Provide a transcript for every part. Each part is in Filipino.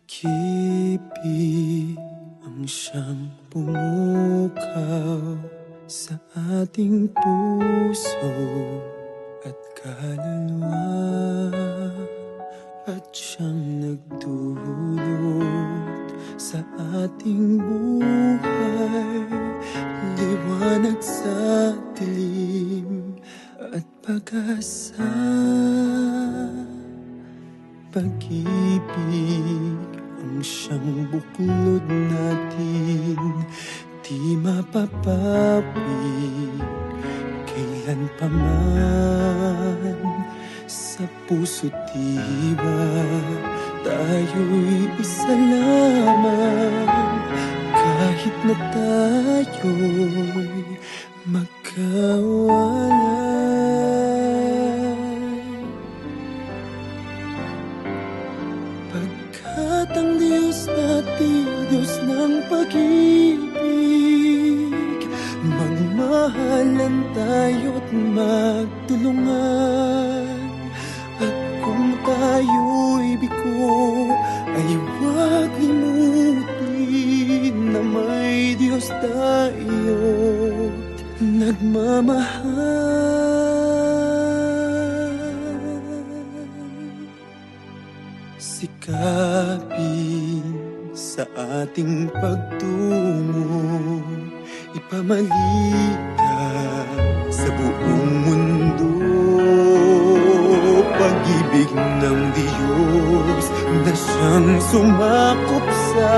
Pag-ibig ang siyang pumukaw sa ating puso at kaluluwa, at siyang nagdulot sa ating buhay, liwanag sa dilim at pag-asa. Pag-ibig ang siyang buklod natin, di mapapawi kailan pa man. Sa puso't diwa tayo'y isa lamang, kahit na tayo'y magkawalay. Pagkat ang Diyos natin, Diyos ng pag-ibig, magmahalan tayo't magtulungan. At kung tayo'y bigo, ay huwag limutin na may Diyos tayo't nagmamahal. Sikapin sa ating pagtungo, ipamalitan sa buong mundo. Pag-ibig ng Diyos na siyang sumakop sa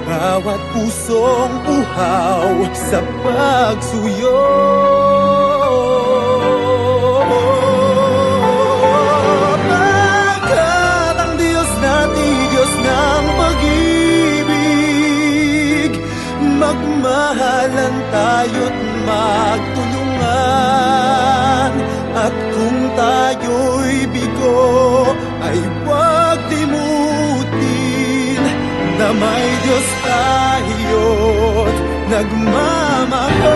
bawat pusong uhaw sa pagsuyo. Pagkat ang Diyos natin, Diyos ng pag-ibig, magmahalan tayo't magtulungan. At kung tayo'y bigo, ay huwag limutin na may Diyos tayo't nagmamahal.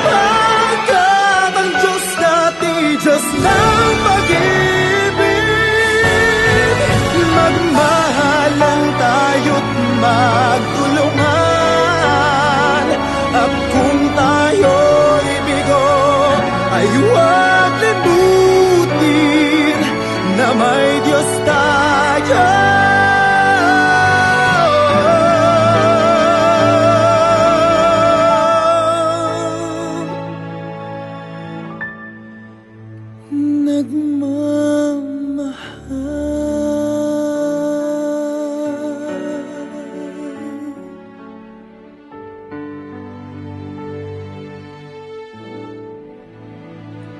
Pagkat ang Diyos natin, Diyos ng pag-ibig, magmahalan tayo't magtulungan. At kung tayo'y bigo, ay huwag limutin na may Diyos tayo.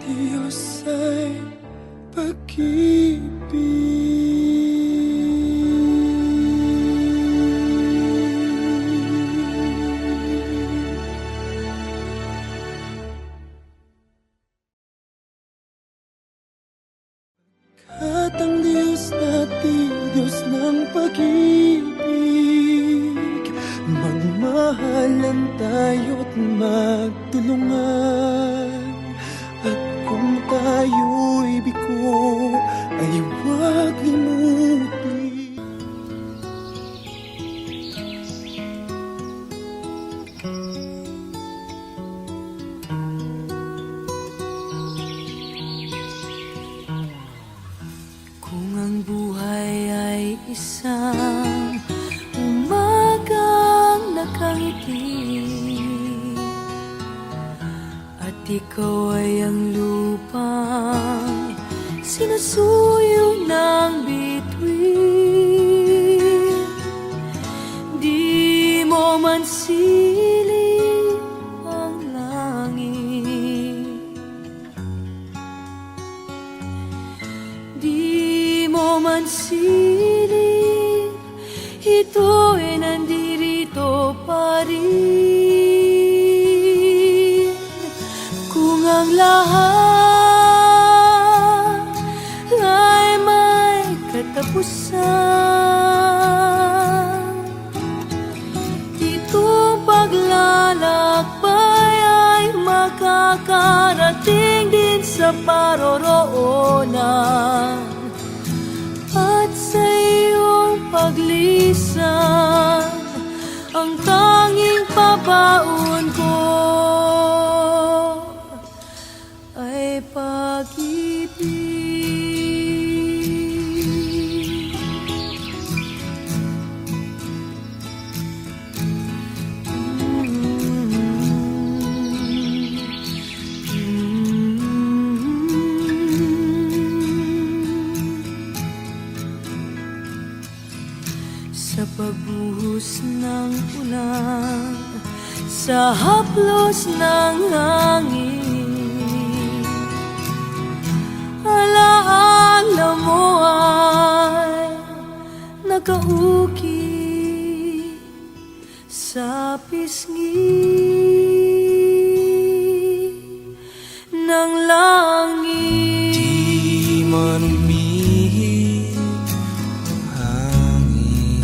Diyos ay at ang Diyos natin, Diyos ng pag-ibig, magmahalan tayo't magtulungan. At kung tayo'y bigo, ay huwag limutin. Kung ang buhay ay isang umagang nakangiti, at ikaw ay ang lupang sinusuyo ng bituin, di mo man siling ang langit, di mo man siling, ito ay nandirito pa rin. Kung ang lahat ay may katapusan, itong paglalakbay ay makakarating din sa sa paroroonan at sa iyong paglisan ang tanging pabaon ko ay pag-ibig. Sa pagbuhos ng ulan, sa haplos ng hangin, alaala mo ay nakauki sa pisngi ng langit. Di man umihip ang hangin,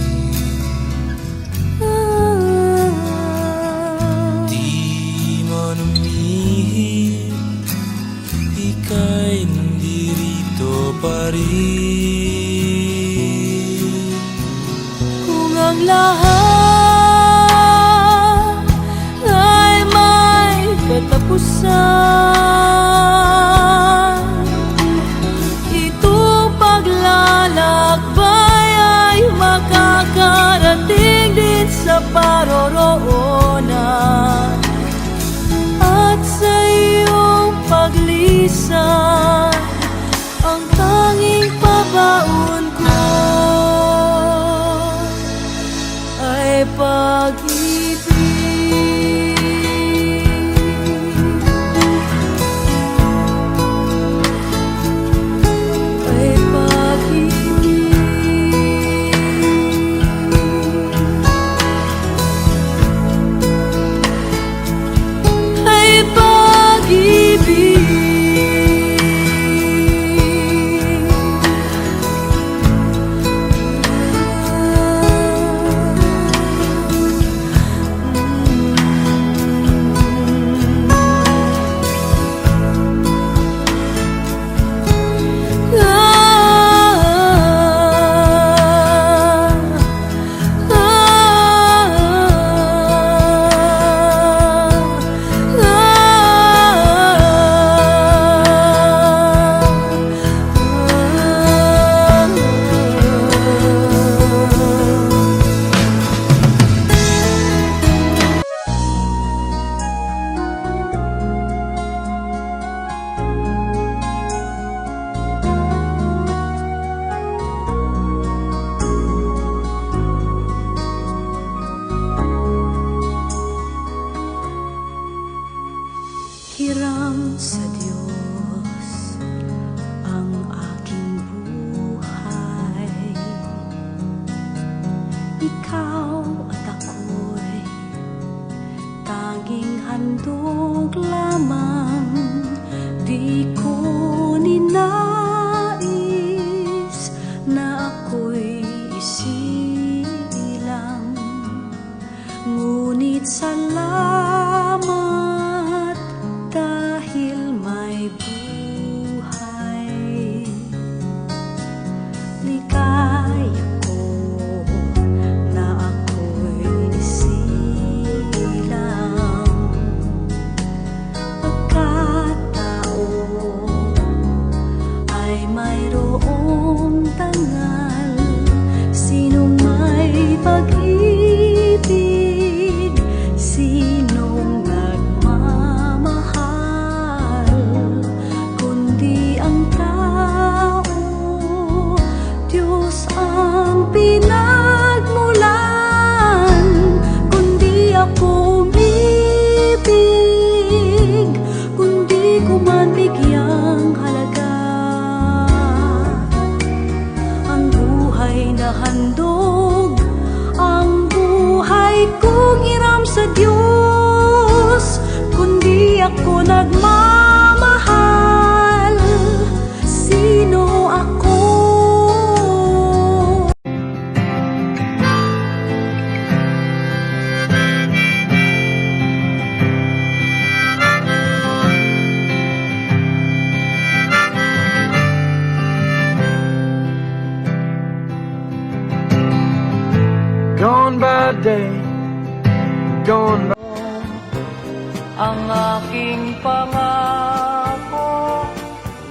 di man umihip, ika'y nandirito pa rin. Kung ang lahat ay may katapusan, itong paglalakbay ay makakarating din sa paroroonan at sa iyong paglisan ang tanging pabaon ko ay pag-ibig. Ay pag-ibig. Ay pag-ibig. Hiram sa Diyos ang aking buhay. Ikaw at ako'y tanging handog lamang. Di ko ninais na ako'y isilang, ngunit salamat dahil may buhay. Ligaya ko na ako'y isilang, pagkatao ay mayroong tangal. Sino may pag-ibig, sinong nagmamahal, kundi ang tao, Diyos ang pinagmulan. Kundi ako umibig, kundi ko man bigyang halaga ang buhay na handog, ang buhay kong hiram sa Diyos. Kundi ako nagmamahal, sino ako? gone. Ang aking pangako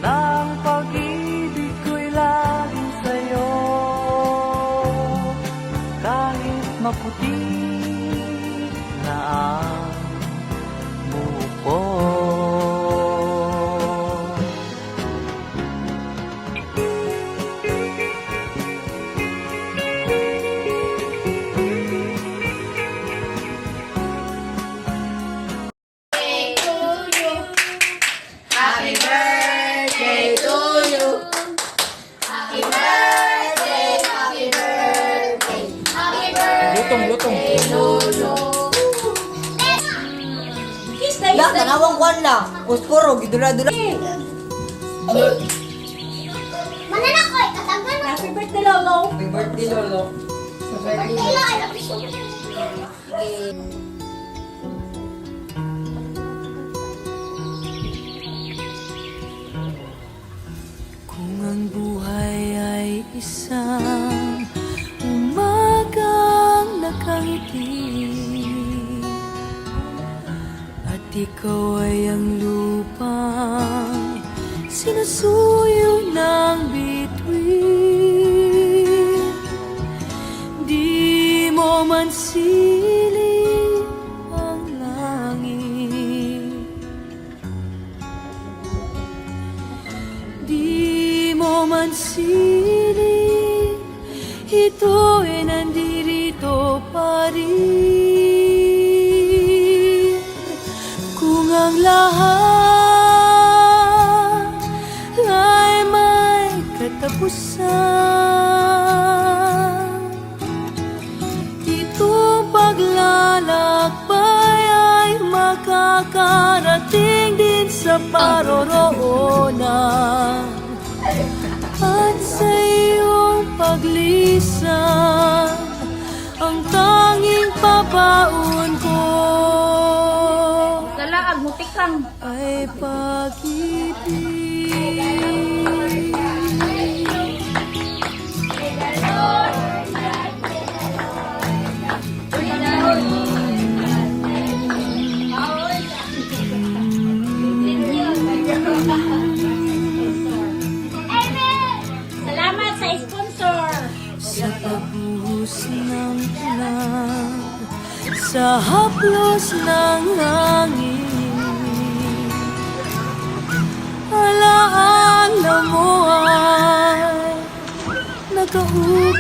ng pag-ibig ko'y laging sa'yo. Kahit maputi na ang buko. Lah, tanawang kwan lang. Pusporo, gidula-dula. Mananakoy, katagan na. Happy birthday, Lolo. Happy birthday, Lolo. Birthday, Lolo. Kung ang buhay ay isang umagang nakangiti at ikaw ay ang lupang sinusuyo ng bituin, di mo man siling ang langit, di mo man siling, ito ay nandirito pa rin. Kung ang lahat ay may katapusan, itong paglalakbay ay makakarating din sa paroroonan. At sa iyong paglisan, ang tanging pabaon ko Dalaag, mutik lang. ay pag-ibig. Salamat sa sponsor. Sa pagbuhos ng ulan, sa haplos ng hangin, alaala mo ay nakaukit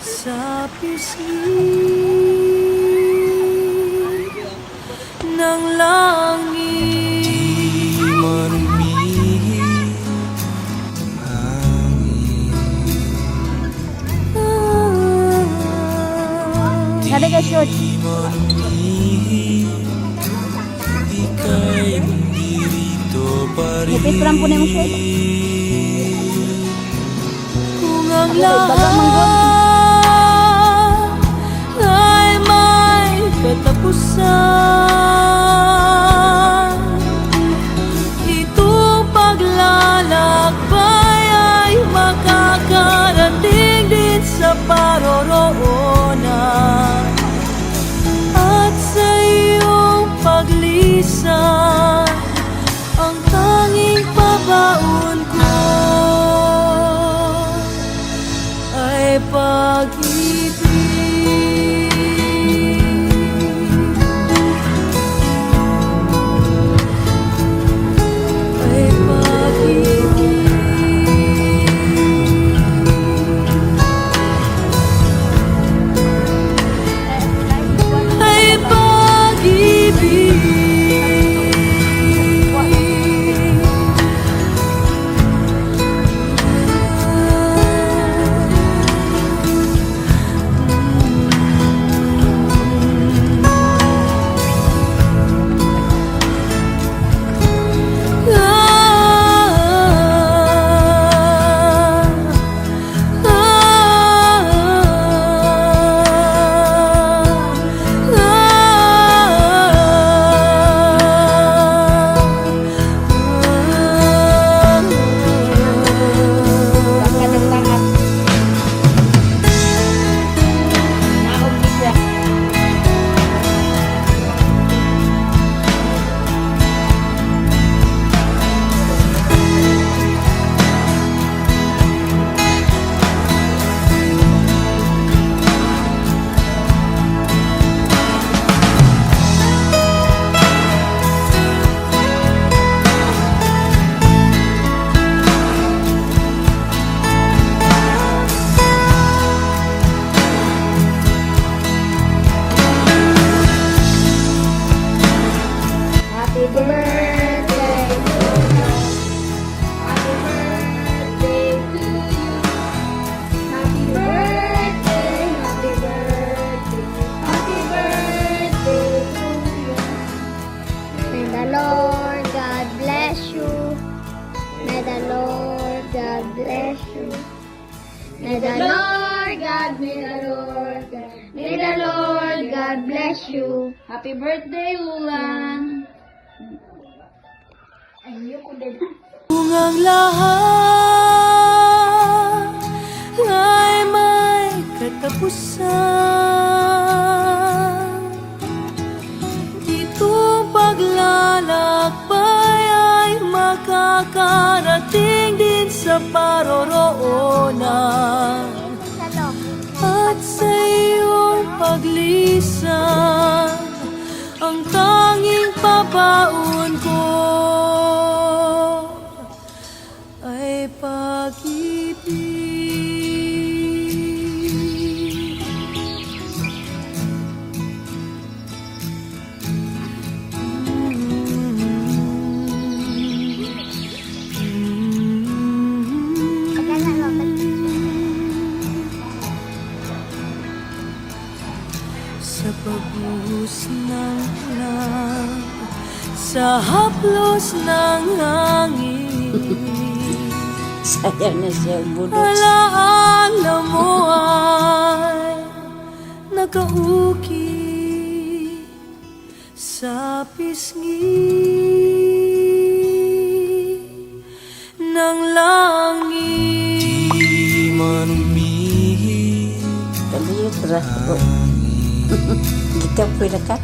sa pisngi ng langit. Sabi ka, shoot. Nipis ko lang po na yung shoot. Kung ang lahat ay may katapusan, itong paglalakbay ay makakarating din sa paroroonan. At sa iyong paglisan, ang tanging pabaon ko ay bless you. Happy birthday, Lulan. Ayoko din. Kung ang lahat ay may katapusan, itong paglalakbay ay makakarating din sa paroroonan. At sa iyong paglisan, ang tanging papaon ko ay pag-ibig. Sa pagbuhos ng ulan, sa haplos ng hangin, Sayang na siya bulos. alaala mo ay nakauki sa pisngi ng langit. Di man umihi Kali yung pras ko. Kita pwede ka?